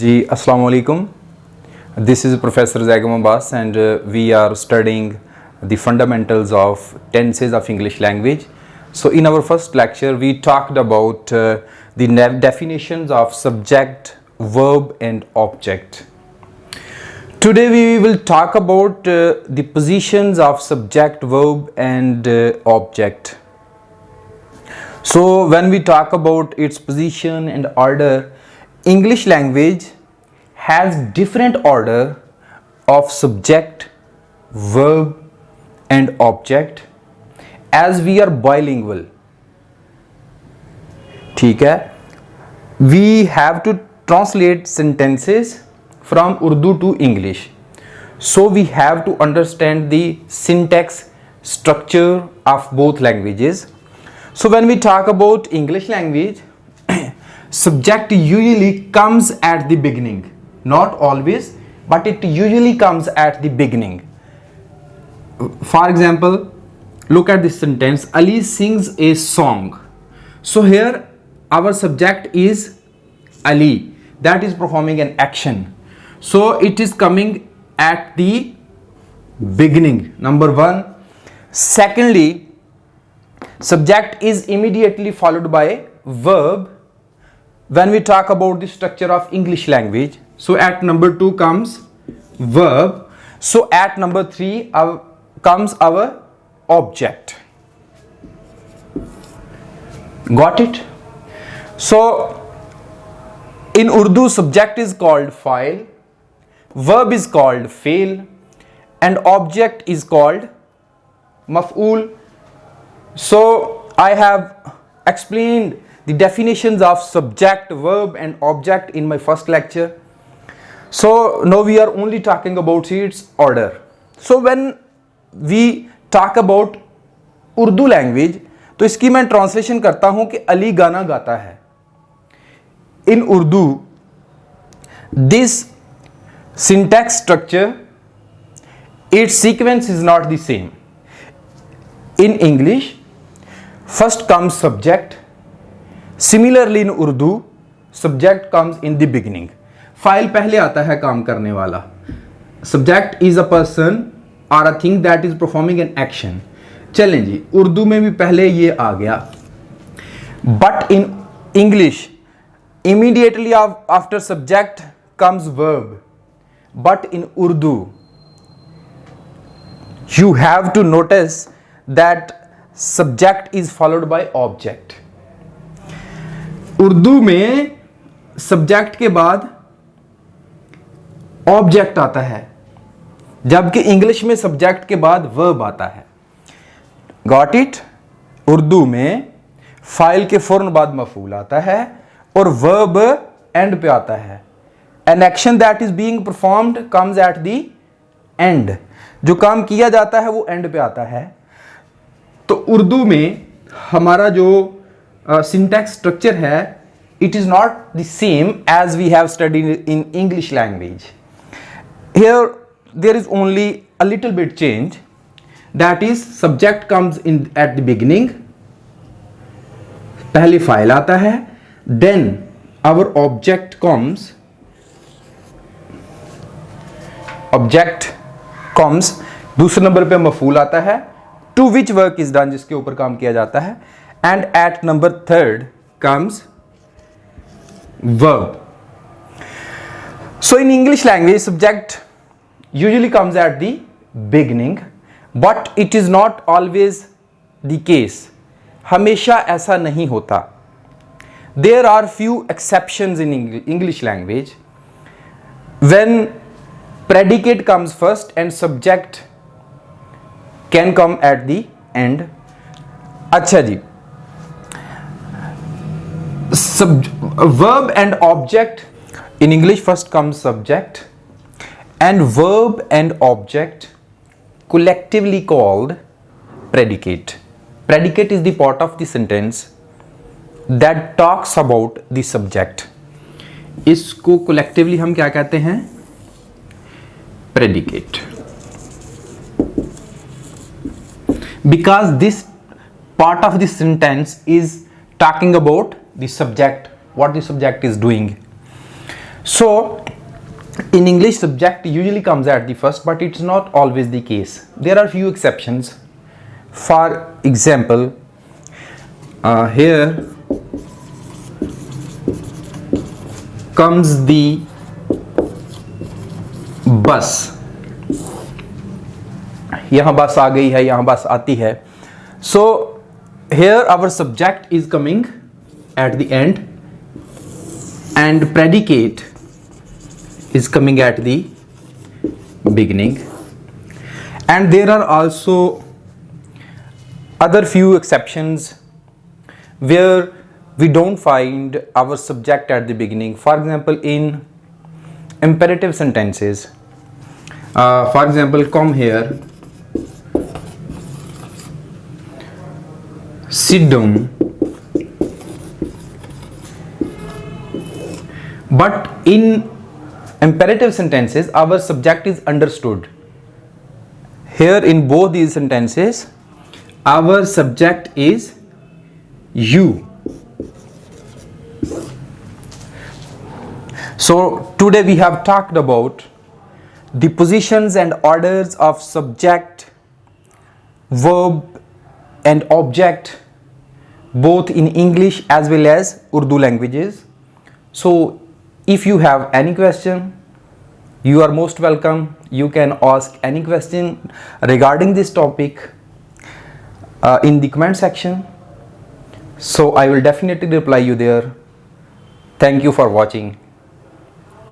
जी अस्सलाम वालेकुम. This is Professor Zaigam Abbas and we are studying the fundamentals of tenses of English language. So in our first lecture we talked about the definitions of subject, verb and object. Today we will talk about the positions of subject, verb and object. So when we talk about its position and order, English language has different order of subject, verb and object as we are bilingual. ठीक है, we have to translate sentences from Urdu to English, so we have to understand the syntax structure of both languages. So when we talk about English language, subject usually comes at the beginning, not always, but it usually comes at the beginning. For example, look at this sentence: Ali sings a song. So here our subject is Ali, that is performing an action, so it is coming at the beginning, number one. Secondly, subject is immediately followed by verb when we talk about the structure of English language. So at number 2 comes verb. So at number 3 comes our object. Got it? So in Urdu, subject is called file, verb is called fail and object is called maf'ul. So I have explained the definitions of subject, verb and object in my first lecture. So now we are only talking about its order. So when we talk about Urdu language, तो इसकी मैं translation करता हूं कि अली गाना गाता है. In Urdu, this syntax structure, its sequence is not the same. In English, first comes subject. Similarly in Urdu, subject comes in the beginning. File पहले आता है काम करने वाला. Subject is a person or a thing that is performing an action. चलें जी, उर्दू में भी पहले ये आ गया. But in English, immediately after subject comes verb. But in Urdu, you have to notice that subject is followed by object. Urdu में subject के बाद object आता है, जबकि इंग्लिश में सब्जेक्ट के बाद वर्ब आता है. Got it? उर्दू में फाइल के फौरन बाद मफूल आता है और वर्ब एंड पे आता है. An action that is being performed comes at the end. जो काम किया जाता है वो एंड पे आता है. तो उर्दू में हमारा जो syntax structure है, it is not the same as we have studied in English language. Here there is only a little bit change, that is subject comes in at the beginning, पहले file आता है, then our object comes, दूसरे number पे मफूल आता है, to which work is done, जिसके ऊपर काम किया जाता है, and at number 3 comes verb. So in English language, subject usually comes at the beginning, but it is not always the case. हमेशा ऐसा नहीं होता. There are few exceptions in English language when predicate comes first and subject can come at the end. अच्छा जी, verb and object in English, first comes subject and verb and object collectively called predicate. Predicate is the part of the sentence that talks about the subject. इसको collectively हम क्या कहते हैं? Predicate. Because this part of the sentence is talking about the subject, what the subject is doing. So in English, subject usually comes at the first, but it's not always the case. There are few exceptions. For example, here comes the bus. यहाँ बस आ गई है, यहाँ बस आती है. So here our subject is coming at the end and predicate is coming at the beginning. And there are also other few exceptions where we don't find our subject at the beginning. For example, in imperative sentences, for example, come here, sit down. But in imperative sentences, our subject is understood. Here in both these sentences, our subject is you. So today we have talked about the positions and orders of subject, verb and object, both in English as well as Urdu languages. So if you have any question, you are most welcome. You can ask any question regarding this topic in the comment section. So I will definitely reply you there. Thank you for watching.